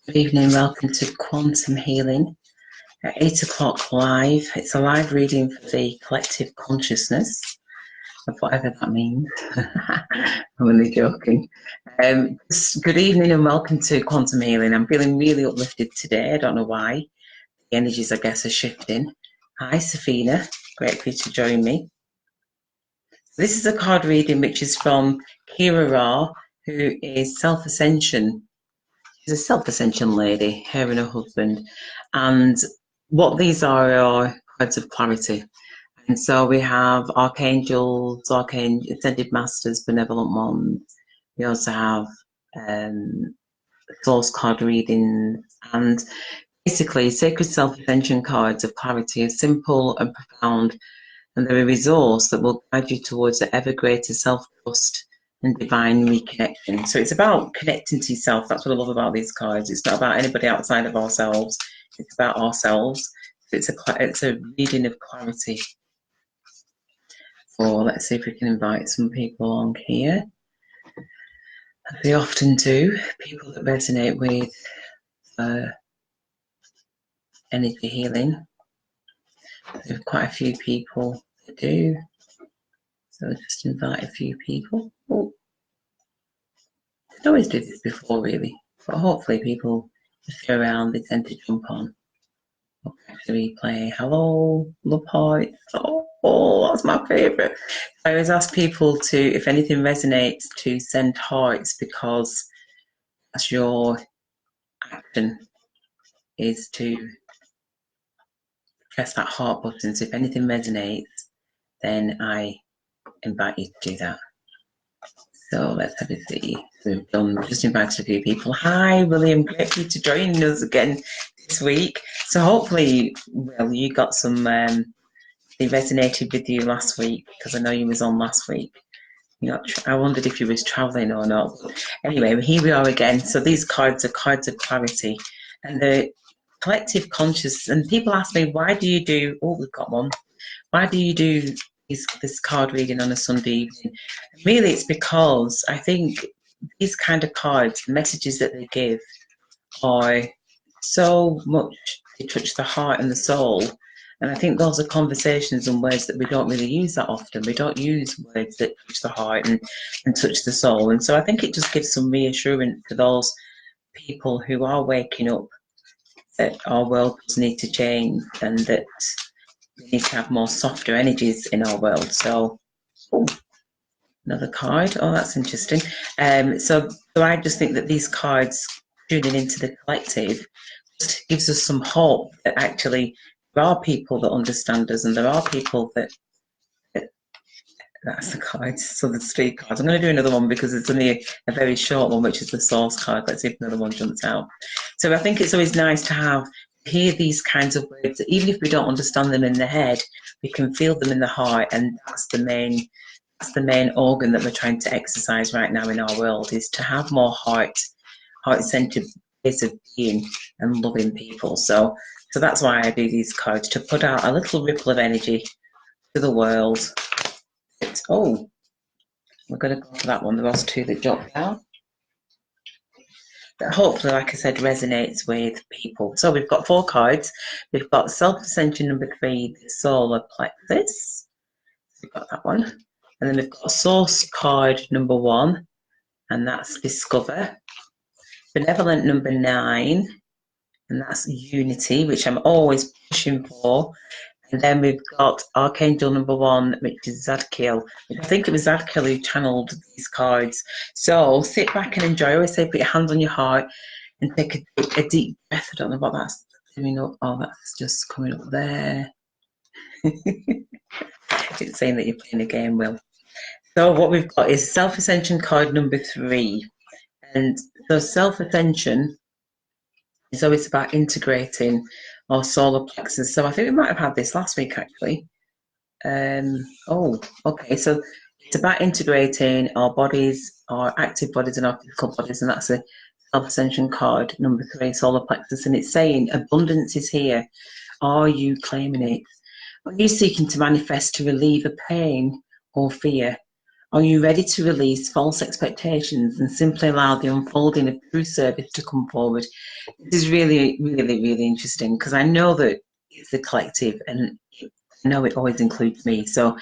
Good evening, welcome to Quantum Healing at 8 o'clock live. It's a live reading for the collective consciousness of whatever that means. I'm only joking. Good evening and welcome to Quantum Healing. I'm feeling really uplifted today. I don't know why. The energies, I guess, are shifting. Hi, Safina. Great for you to join me. This is a card reading which is from Kira Ra, who is Self-Ascension. She's a self-ascension lady, her and her husband. And what these are cards of clarity. And so we have archangels, ascended masters, benevolent ones. We also have source card readings. And basically, sacred self-ascension cards of clarity are simple and profound. And they're a resource that will guide you towards an ever greater self-trust and divine reconnection. So it's about connecting to yourself. That's what I love about these cards. It's not about anybody outside of ourselves. It's about ourselves. So it's a reading of clarity. So let's see if we can invite some people on here. As we often do, people that resonate with energy healing. There's quite a few people that do. So I'll just invite a few people. Oh, I always do this before, really, but hopefully people just go around, they tend to jump on. Okay, the replay. Hello, love hearts. Oh, that's my favourite. I always ask people to, if anything resonates, to send hearts, because that's your action, is to press that heart button. So if anything resonates, then I invite you to do that. So let's have a see. So we've done, just invited a few people. Hi, William. Great for you to join us again this week. So hopefully, well, you got some, they resonated with you last week, because I know you was on last week. I wondered if you was travelling or not. Anyway, here we are again. So these cards are cards of clarity. And the collective conscious, and people ask me, why do you do, oh, we've got one. Why do you do this card reading on a Sunday evening? Really, it's because I think these kind of cards, the messages that they give, are so much, they touch the heart and the soul. And I think those are conversations and words that we don't really use that often. We don't use words that touch the heart and touch the soul. And so I think it just gives some reassurance to those people who are waking up that our world does need to change, and that we need to have more softer energies in our world. So, oh, another card. Oh, that's interesting. So I just think that these cards, tuning into the collective, just gives us some hope that actually there are people that understand us, and there are people that that's the cards. So the street cards. I'm going to do another one because it's only a very short one, which is the source card. Let's see if another one jumps out. So I think it's always nice to hear these kinds of words. Even if we don't understand them in the head, we can feel them in the heart, and that's the main organ that we're trying to exercise right now in our world, is to have more heart-centered ways of being and loving people. So that's why I do these cards, to put out a little ripple of energy to the world. Oh, we're going to go for that one. There was two that dropped down. That hopefully, like I said, resonates with people. So we've got 4 cards. We've got Self-Ascension number 3, the Solar Plexus. We've got that one. And then we've got Source card number 1, and that's Discover. Benevolent number 9, and that's Unity, which I'm always pushing for. And then we've got Archangel number 1, which is Zadkiel. I think it was Zadkiel who channeled these cards. So sit back and enjoy. I always say, put your hands on your heart and take a deep breath. I don't know what that's doing up. Oh, that's just coming up there. It's saying that you're playing a game, Will. So what we've got is Self-Ascension card number 3. And so Self-Ascension is always about integrating our solar plexus. So I think we might have had this last week, actually. Oh, okay. So it's about integrating our bodies, our active bodies and our physical bodies, and that's a Self-Ascension card number 3, solar plexus. And it's saying abundance is here. Are you claiming it? Are you seeking to manifest to relieve a pain or fear? Are you ready to release false expectations and simply allow the unfolding of true service to come forward? This is really, really, really interesting because I know that it's the collective and I know it always includes me. So,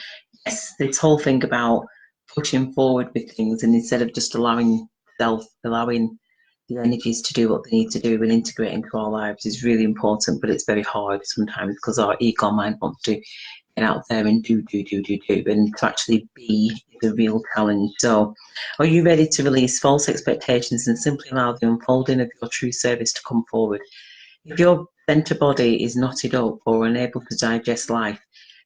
yes, this whole thing about pushing forward with things and instead of just allowing the energies to do what they need to do and integrate into our lives is really important, but it's very hard sometimes because our ego mind wants to get out there and do, and to actually be the real challenge. So, are you ready to release false expectations and simply allow the unfolding of your true service to come forward? If your center body is knotted up or unable to digest life,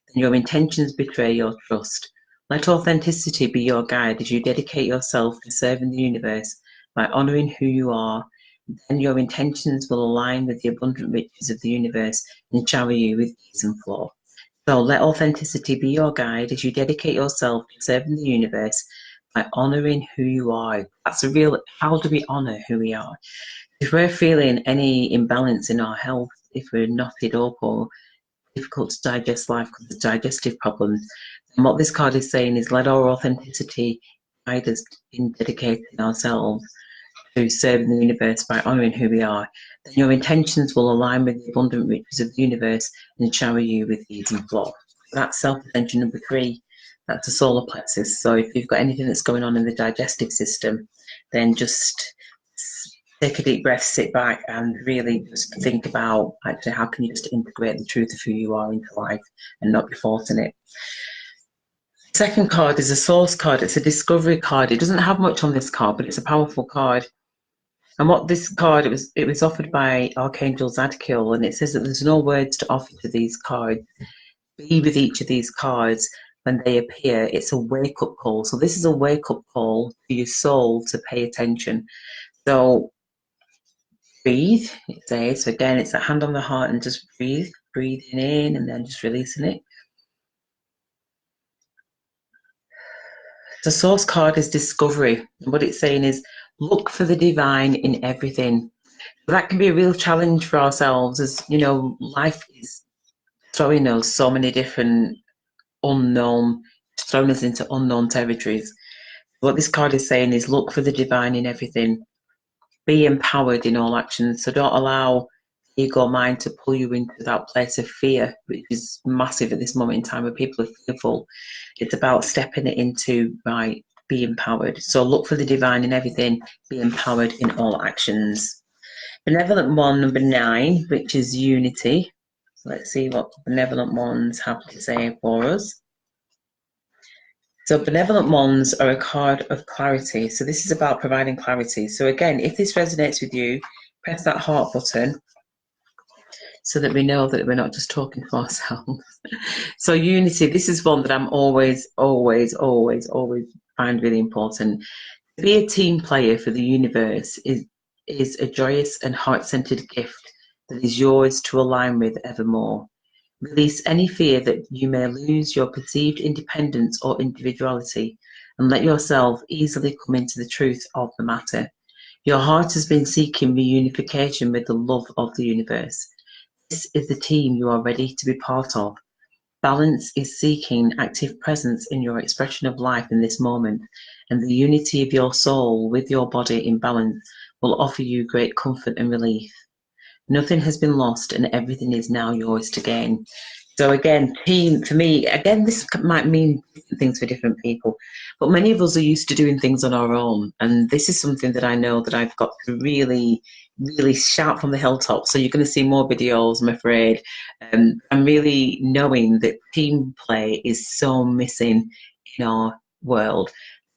then your intentions betray your trust. Let authenticity be your guide as you dedicate yourself to serving the universe by honoring who you are. Then your intentions will align with the abundant riches of the universe and shower you with ease and flow. So let authenticity be your guide as you dedicate yourself to serving the universe by honoring who you are. That's a real, how do we honor who we are? If we're feeling any imbalance in our health, if we're knotted up or difficult to digest life because of digestive problems, then what this card is saying is let our authenticity guide us in dedicating ourselves to serving the universe by honouring who we are. Then your intentions will align with the abundant riches of the universe and shower you with ease and flow. That's self-attention number 3. That's the solar plexus. So if you've got anything that's going on in the digestive system, then just take a deep breath, sit back, and really just think about actually how can you just integrate the truth of who you are into life and not be forcing it. Second card is a source card. It's a discovery card. It doesn't have much on this card, but it's a powerful card. And what this card, it was offered by Archangel Zadkiel, and it says that there's no words to offer to these cards. Be with each of these cards when they appear. It's a wake-up call. So this is a wake-up call for your soul to pay attention. So breathe, it says. So again, it's a hand on the heart and just breathe. Breathing in and then just releasing it. The source card is discovery. And what it's saying is look for the divine in everything. That can be a real challenge for ourselves as, you know, life is throwing us so many different throwing us into unknown territories. What this card is saying is look for the divine in everything. Be empowered in all actions. So don't allow ego mind to pull you into that place of fear, which is massive at this moment in time where people are fearful. It's about stepping it into, right, be empowered. So look for the divine in everything, be empowered in all actions. Benevolent one, number 9, which is unity. So let's see what benevolent ones have to say for us. So benevolent ones are a card of clarity. So this is about providing clarity. So again, if this resonates with you, press that heart button so that we know that we're not just talking to ourselves. So unity, this is one that I'm always find really important. To be a team player for the universe is a joyous and heart-centered gift that is yours to align with evermore. Release any fear that you may lose your perceived independence or individuality and let yourself easily come into the truth of the matter. Your heart has been seeking reunification with the love of the universe. This is the team you are ready to be part of. Balance is seeking active presence in your expression of life in this moment, and the unity of your soul with your body in balance will offer you great comfort and relief. Nothing has been lost and everything is now yours to gain. So again, team, for me, again, this might mean different things for different people, but many of us are used to doing things on our own. And this is something that I know that I've got to really shout from the hilltop. So you're going to see more videos, I'm afraid. I'm really knowing that team play is so missing in our world.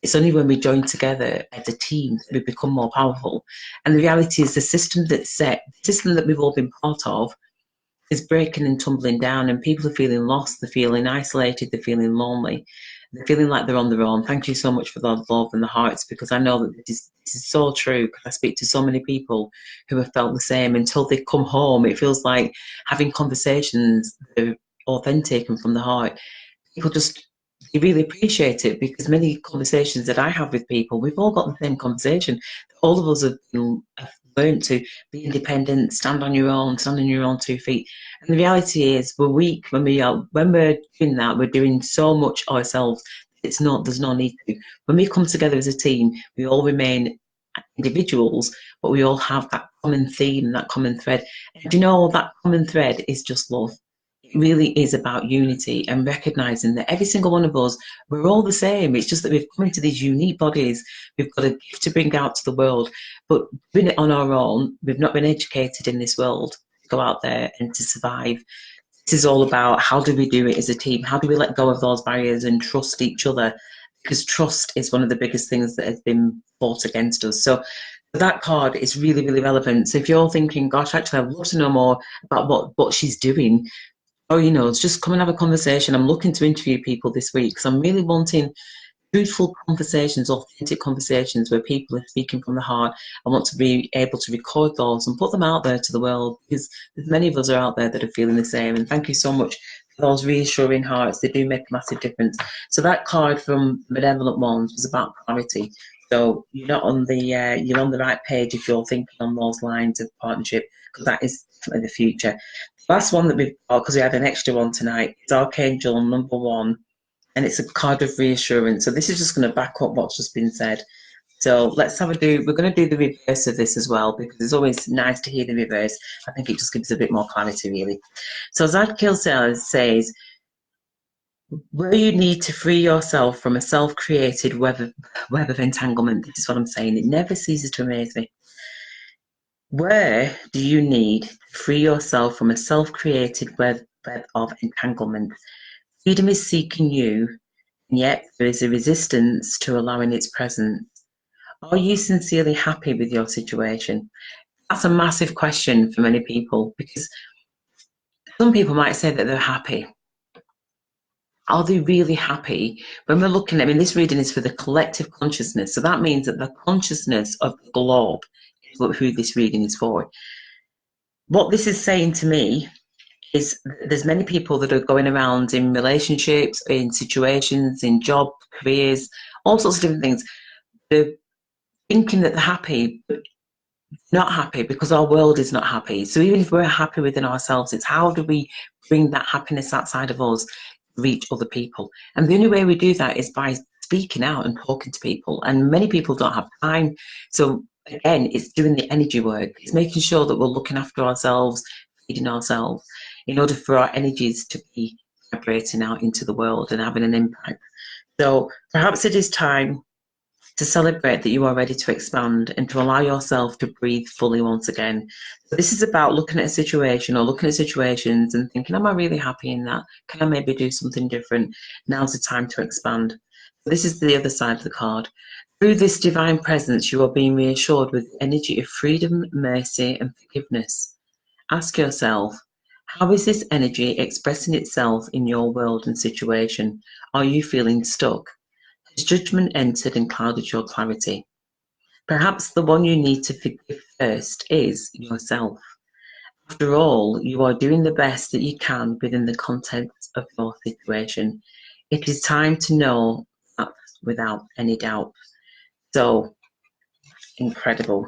It's only when we join together as a team that we become more powerful. And the reality is the system that's set, the system that we've all been part of, is breaking and tumbling down, and people are feeling lost, they're feeling isolated, they're feeling lonely, they're feeling like they're on their own. Thank you so much for the love and the hearts, because I know that this is so true, because I speak to so many people who have felt the same. Until they come home, it feels like having conversations that are authentic and from the heart. People just, they really appreciate it, because many conversations that I have with people, we've all got the same conversation. All of us have learned to be independent, stand on your own 2 feet. And the reality is, we're weak when we're doing that. We're doing so much ourselves. there's no need to. When we come together as a team, we all remain individuals, but we all have that common theme, that common thread. And you know, that common thread is just love. It really is about unity and recognizing that every single one of us, we're all the same. It's just that we've come into these unique bodies. We've got a gift to bring out to the world, but doing it on our own, we've not been educated in this world to go out there and to survive. This is all about how do we do it as a team? How do we let go of those barriers and trust each other? Because trust is one of the biggest things that has been fought against us. So that card is really, really relevant. So if you're thinking, gosh, actually, I'd love to know more about what she's doing, or, you know, just come and have a conversation. I'm looking to interview people this week because I'm really wanting truthful conversations, authentic conversations where people are speaking from the heart. I want to be able to record those and put them out there to the world, because there's many of us are out there that are feeling the same. And thank you so much for those reassuring hearts. They do make a massive difference. So that card from Benevolent Ones was about clarity. So you're not on the you're on the right page if you're thinking on those lines of partnership, because that is definitely the future. The last one that we've got, because we had an extra one tonight, is Archangel number 1. And it's a card of reassurance. So this is just going to back up what's just been said. So let's we're going to do the reverse of this as well, because it's always nice to hear the reverse. I think it just gives a bit more clarity, really. So Zadkiel says, where you need to free yourself from a self-created web of entanglement. This is what I'm saying. It never ceases to amaze me. Where do you need to free yourself from a self-created web of entanglement? Freedom is seeking you, and yet there is a resistance to allowing its presence. Are you sincerely happy with your situation? That's a massive question for many people, because some people might say that they're happy. Are they really happy? When we're looking at, this reading is for the collective consciousness. So that means that the consciousness of the globe is who this reading is for. What this is saying to me is there's many people that are going around in relationships, in situations, in job, careers, all sorts of different things. They're thinking that they're happy, but not happy, because our world is not happy. So even if we're happy within ourselves, it's how do we bring that happiness outside of us, reach other people? And the only way we do that is by speaking out and talking to people. And many people don't have time. So again, it's doing the energy work. It's making sure that we're looking after ourselves, feeding ourselves, in order for our energies to be vibrating out into the world and having an impact. So perhaps it is time to celebrate that you are ready to expand and to allow yourself to breathe fully once again. So this is about looking at a situation or looking at situations and thinking, am I really happy in that? Can I maybe do something different? Now's the time to expand. So this is the other side of the card. Through this divine presence, you are being reassured with the energy of freedom, mercy, and forgiveness. Ask yourself, how is this energy expressing itself in your world and situation? Are you feeling stuck? Has judgment entered and clouded your clarity? Perhaps the one you need to forgive first is yourself. After all, you are doing the best that you can within the context of your situation. It is time to know that without any doubt. So incredible.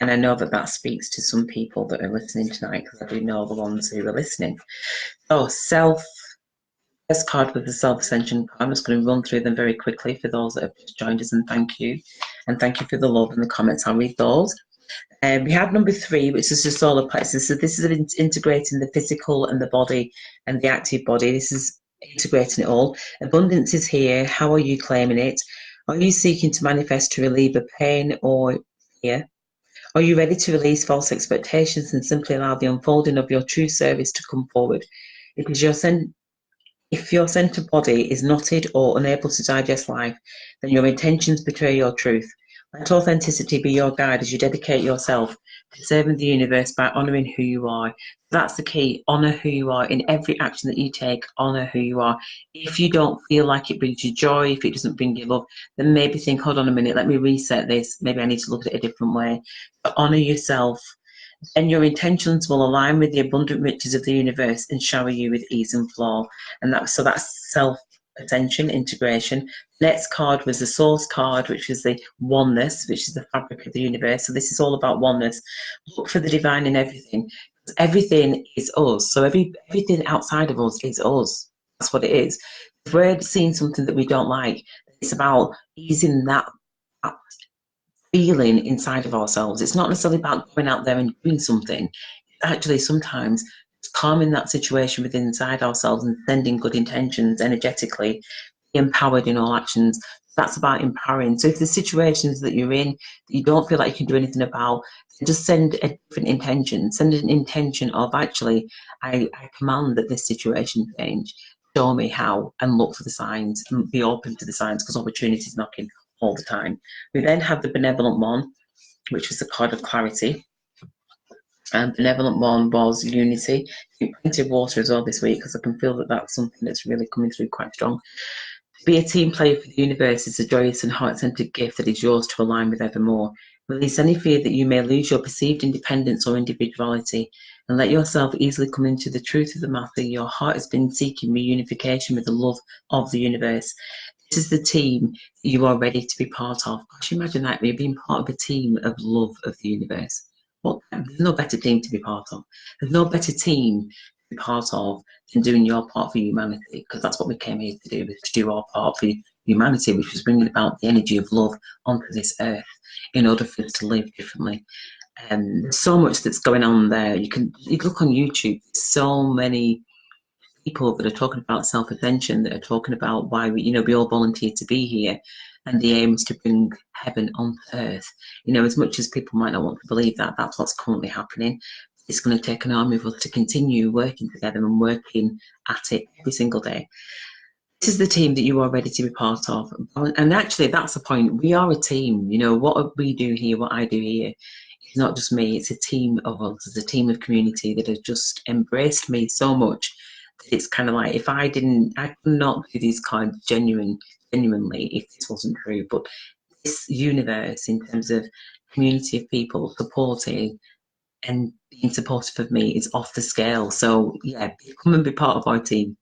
And I know that that speaks to some people that are listening tonight, because I do know the ones who are listening. So first card with the self-ascension. I'm just going to run through them very quickly for those that have just joined us, and thank you. And thank you for the love and the comments. I'll read those. We have number 3, which is the solar plexus. So this is integrating the physical and the body and the active body. This is integrating it all. Abundance is here. How are you claiming it? Are you seeking to manifest to relieve a pain or fear? Are you ready to release false expectations and simply allow the unfolding of your true service to come forward? Because if your center body is knotted or unable to digest life, then your intentions betray your truth. Let authenticity be your guide as you dedicate yourself to serving the universe by honoring who you are. That's the key. Honor who you are. In every action that you take, honor who you are. If you don't feel like it brings you joy, if it doesn't bring you love, then maybe think, hold on a minute, let me reset this. Maybe I need to look at it a different way. But honor yourself, and your intentions will align with the abundant riches of the universe and shower you with ease and flow. And that's self-attention, integration. Next card was the source card, which is the oneness, which is the fabric of the universe. So this is all about oneness. Look for the divine in everything. Everything is us. So everything outside of us is us. That's what it is. If we're seeing something that we don't like, it's about easing that feeling inside of ourselves. It's not necessarily about going out there and doing something. Actually, sometimes it's calming that situation within inside ourselves and sending good intentions energetically, be empowered in all actions. That's about empowering. So if the situations that you're in that you don't feel like you can do anything about, just send a different intention. Send an intention of, actually, I command that this situation change. Show me how, and look for the signs and be open to the signs, because opportunity is knocking all the time. We then have the benevolent one, which was the card of clarity. And benevolent one was unity. Plenty of water as well this week, because I can feel that that's something that's really coming through quite strong. Be a team player for the universe is a joyous and heart-centered gift that is yours to align with evermore. Release any fear that you may lose your perceived independence or individuality, and let yourself easily come into the truth of the matter. Your heart has been seeking reunification with the love of the universe. This is the team you are ready to be part of. Gosh, imagine that, you're being part of a team of love of the universe. Well, there's no better team to be part of. There's no better team to be part of than doing your part for humanity, because that's what we came here to do, was to do our part for humanity, which was bringing about the energy of love onto this earth in order for us to live differently. And there's so much that's going on there. You look on YouTube, so many people that are talking about self-attention, that are talking about why we all volunteered to be here, and the aim is to bring heaven on earth. As much as people might not want to believe that, that's what's currently happening. It's going to take an army of us to continue working together and working at it every single day. This is the team that you are ready to be part of. And actually, that's the point. We are a team. What we do here, what I do here, it's not just me. It's a team of us. It's a team of community that has just embraced me so much that it's kind of like, if I could not do these cards genuinely if this wasn't true. But this universe, in terms of community of people supporting and being supportive of me, is off the scale. So yeah, come and be part of our team.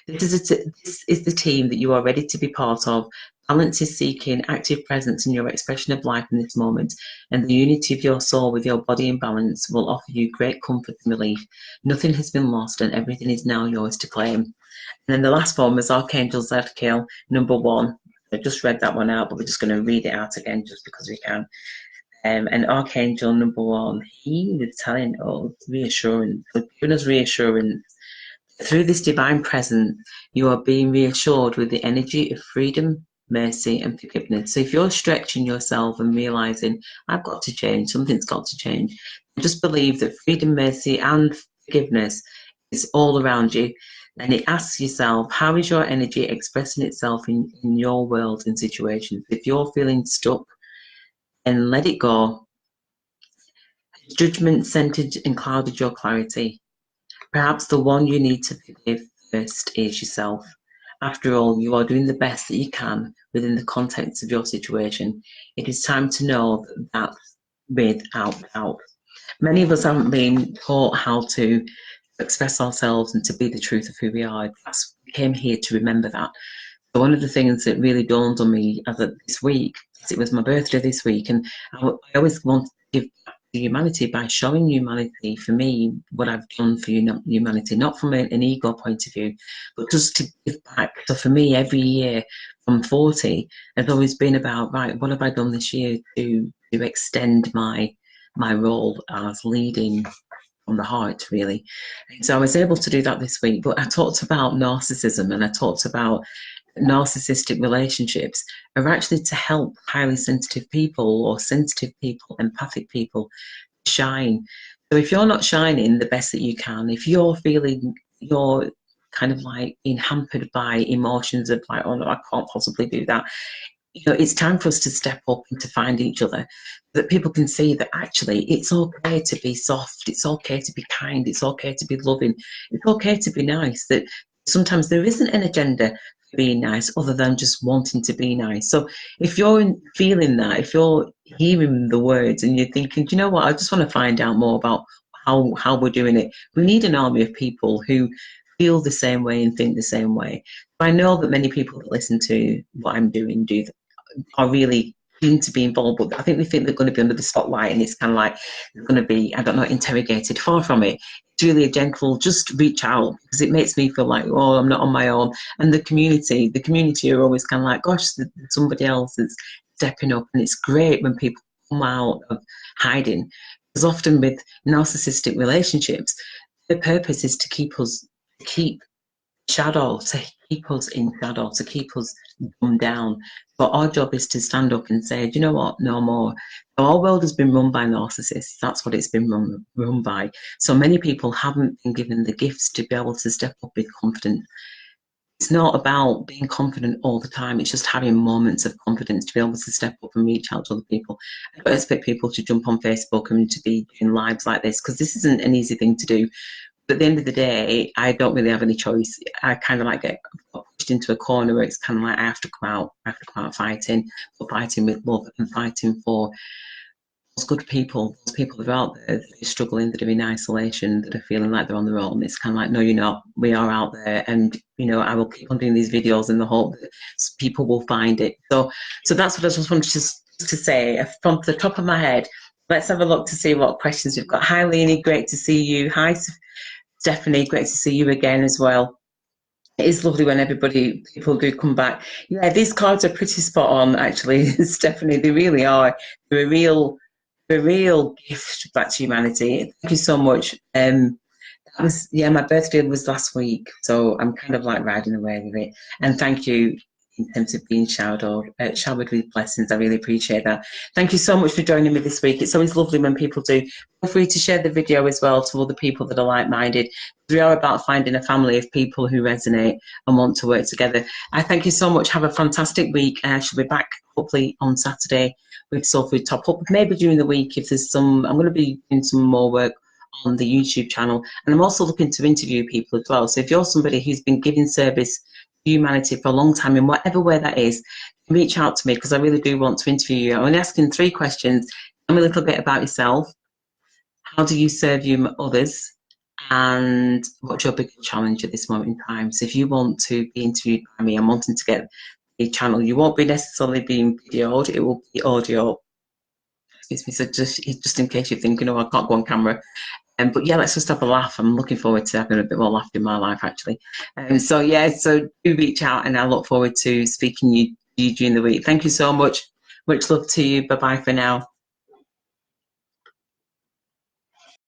This is the team that you are ready to be part of. Balance is seeking active presence in your expression of life in this moment, and the unity of your soul with your body in balance will offer you great comfort and relief. Nothing has been lost, and everything is now yours to claim. And then the last form is Archangel Zadkiel, number 1. I just read that one out, but we're just going to read it out again just because we can. And Archangel number 1, he was telling us reassurance, giving us reassurance. Through this divine presence, you are being reassured with the energy of freedom, mercy, and forgiveness. So if you're stretching yourself and realizing, I've got to change, something's got to change, just believe that freedom, mercy, and forgiveness is all around you. And it asks yourself, how is your energy expressing itself in your world and situations? If you're feeling stuck, and let it go. Judgment centered and clouded your clarity. Perhaps the one you need to forgive first is yourself. After all, you are doing the best that you can within the context of your situation. It is time to know that without doubt. Many of us haven't been taught how to express ourselves and to be the truth of who we are. We came here to remember that. So one of the things that really dawned on me as of this week, it was my birthday this week, and I always want to give back to humanity by showing humanity, for me, what I've done for humanity, not from an ego point of view, but just to give back. So for me, every year from 40 has always been about, right, what have I done this year to extend my role as leading from the heart, really. And so I was able to do that this week, but I talked about narcissism, and I talked about narcissistic relationships are actually to help highly sensitive people, or sensitive people, empathic people, shine. So if you're not shining the best that you can, if you're feeling you're kind of like being hampered by emotions of like, oh no, I can't possibly do that, it's time for us to step up and to find each other, so that people can see that actually it's okay to be soft, it's okay to be kind, it's okay to be loving, it's okay to be nice, that sometimes there isn't an agenda for being nice other than just wanting to be nice. So if you're feeling that, if you're hearing the words and you're thinking, do you know what, I just want to find out more about how we're doing it, we need an army of people who feel the same way and think the same way. I know that many people that listen to what I'm doing are really keen to be involved, but I think they think they're going to be under the spotlight, and it's kind of like they're going to be, I don't know, interrogated. Far from it. it's really a gentle, just reach out, because it makes me feel like, oh, I'm not on my own. And the community are always kind of like, gosh, somebody else is stepping up. And it's great when people come out of hiding, because often with narcissistic relationships, the purpose is to keep shadow, to keep us in shadow, to keep us dumbed down. But our job is to stand up and say, do you know what, no more. Our world has been run by narcissists. That's what it's been run by. So many people haven't been given the gifts to be able to step up with confidence. It's not about being confident all the time. It's just having moments of confidence to be able to step up and reach out to other people. I don't expect people to jump on Facebook and to be doing lives like this, because this isn't an easy thing to do. But at the end of the day, I don't really have any choice. I kind of like get pushed into a corner where it's kind of like I have to come out fighting, but fighting with love and fighting for those good people, those people that are out there that are struggling, that are in isolation, that are feeling like they're on their own. It's kind of like, no, you're not. We are out there, and I will keep on doing these videos in the hope that people will find it. So that's what I just wanted to say from the top of my head. Let's have a look to see what questions we've got. Hi, Leonie, great to see you. Hi, Stephanie, great to see you again as well. It is lovely when people do come back. Yeah, these cards are pretty spot on, actually, Stephanie. They really are. They're a real gift back to humanity. Thank you so much. My birthday was last week, so I'm kind of like riding away with it. And thank you in terms of being showered with blessings. I really appreciate that. Thank you so much for joining me this week. It's always lovely when people do. Feel free to share the video as well to other people that are like-minded. We are about finding a family of people who resonate and want to work together. I thank you so much. Have a fantastic week. I shall be back hopefully on Saturday with Soul Food Top Up. Maybe during the week, if there's I'm going to be doing some more work on the YouTube channel, and I'm also looking to interview people as well. So if you're somebody who's been giving service to humanity for a long time, in whatever way that is, reach out to me, because I really do want to interview you. I'm only asking 3 questions. Tell me a little bit about yourself. How do you serve others? And what's your biggest challenge at this moment in time? So if you want to be interviewed by me, I'm wanting to get a channel. You won't be necessarily being videoed, it will be audio. Excuse me, so just in case you're thinking, oh, I can't go on camera. But yeah, let's just have a laugh. I'm looking forward to having a bit more laughter in my life, actually. So do reach out, and I look forward to speaking to you during the week. Thank you so much. Much love to you. Bye-bye for now.